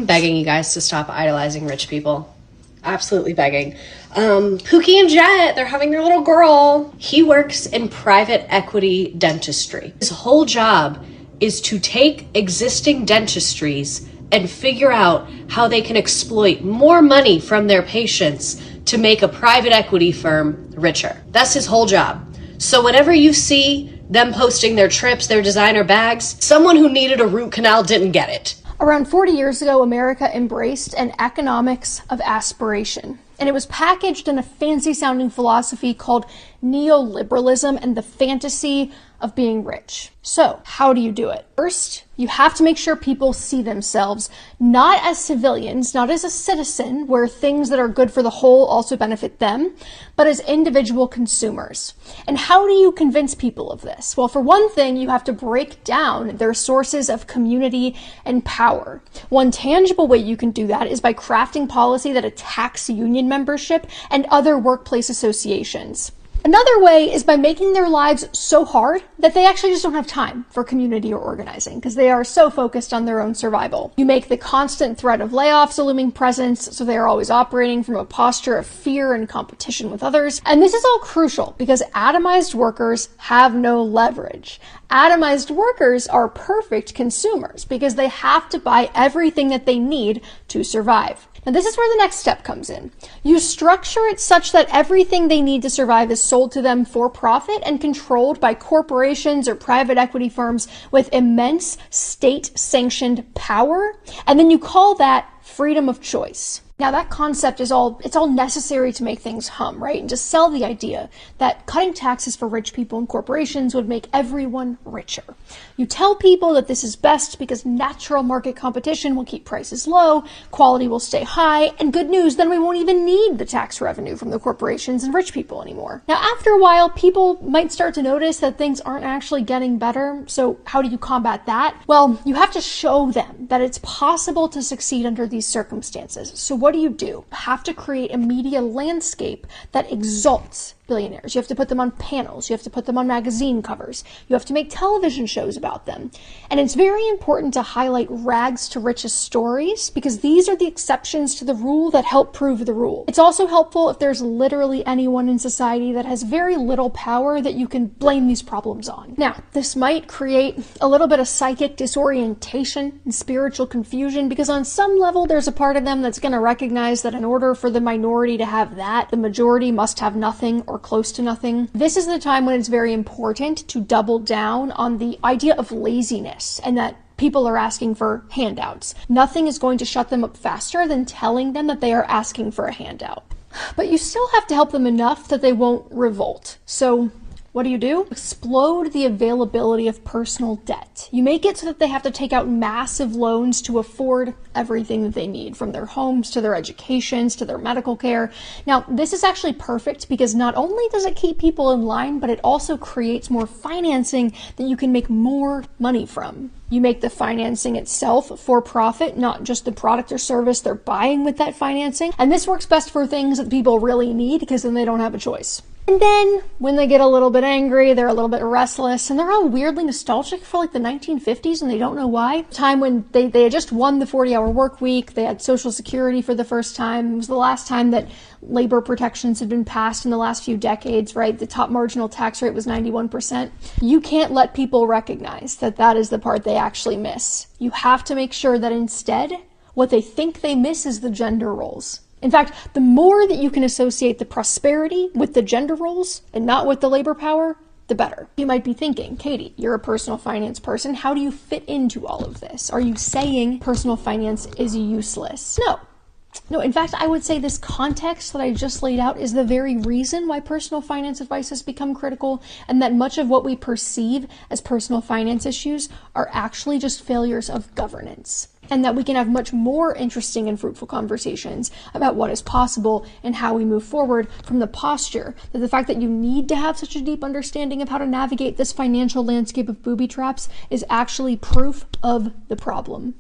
I'm begging you guys to stop idolizing rich people. Absolutely begging. Pookie and Jet, they're having their little girl. He works in private equity dentistry. His whole job is to take existing dentistries and figure out how they can exploit more money from their patients to make a private equity firm richer. That's his whole job. So whenever you see them posting their trips, their designer bags, someone who needed a root canal didn't get it. Around 40 years ago, America embraced an economics of aspiration, and it was packaged in a fancy-sounding philosophy called neoliberalism and the fantasy of being rich. So, how do you do it? First, you have to make sure people see themselves not as civilians, not as a citizen, where things that are good for the whole also benefit them, but as individual consumers. And how do you convince people of this? Well, for one thing, you have to break down their sources of community and power. One tangible way you can do that is by crafting policy that attacks union membership and other workplace associations. Another way is by making their lives so hard that they actually just don't have time for community or organizing because they are so focused on their own survival. You make the constant threat of layoffs a looming presence, so they are always operating from a posture of fear and competition with others. And this is all crucial because atomized workers have no leverage. Atomized workers are perfect consumers because they have to buy everything that they need to survive. Now, this is where the next step comes in. You structure it such that everything they need to survive is sold to them for profit and controlled by corporations or private equity firms with immense state-sanctioned power, and then you call that freedom of choice. Now that concept it's all necessary to make things hum, right? And to sell the idea that cutting taxes for rich people and corporations would make everyone richer. You tell people that this is best because natural market competition will keep prices low, quality will stay high, and good news, then we won't even need the tax revenue from the corporations and rich people anymore. Now after a while, people might start to notice that things aren't actually getting better, so how do you combat that? Well, you have to show them that it's possible to succeed under these circumstances. So what do? You have to create a media landscape that exalts billionaires. You have to put them on panels. You have to put them on magazine covers. You have to make television shows about them. And it's very important to highlight rags to riches stories because these are the exceptions to the rule that help prove the rule. It's also helpful if there's literally anyone in society that has very little power that you can blame these problems on. Now, this might create a little bit of psychic disorientation and spiritual confusion because on some level there's a part of them that's going to recognize that in order for the minority to have that, the majority must have nothing or close to nothing. This is the time when it's very important to double down on the idea of laziness and that people are asking for handouts. Nothing is going to shut them up faster than telling them that they are asking for a handout. But you still have to help them enough that they won't revolt. So what do? Explode the availability of personal debt. You make it so that they have to take out massive loans to afford everything that they need, from their homes to their educations to their medical care. Now, this is actually perfect because not only does it keep people in line, but it also creates more financing that you can make more money from. You make the financing itself for profit, not just the product or service they're buying with that financing. And this works best for things that people really need because then they don't have a choice. And then when they get a little bit angry, they're a little bit restless, and they're all weirdly nostalgic for like the 1950s and they don't know why. Time when they had just won the 40-hour work week, they had Social Security for the first time. It was the last time that labor protections had been passed in the last few decades, right? The top marginal tax rate was 91%. You can't let people recognize that that is the part they actually miss. You have to make sure that instead, what they think they miss is the gender roles. In fact, the more that you can associate the prosperity with the gender roles and not with the labor power, the better. You might be thinking, Katie, you're a personal finance person. How do you fit into all of this? Are you saying personal finance is useless? No, in fact, I would say this context that I just laid out is the very reason why personal finance advice has become critical, and that much of what we perceive as personal finance issues are actually just failures of governance. And that we can have much more interesting and fruitful conversations about what is possible and how we move forward from the posture that the fact that you need to have such a deep understanding of how to navigate this financial landscape of booby traps is actually proof of the problem.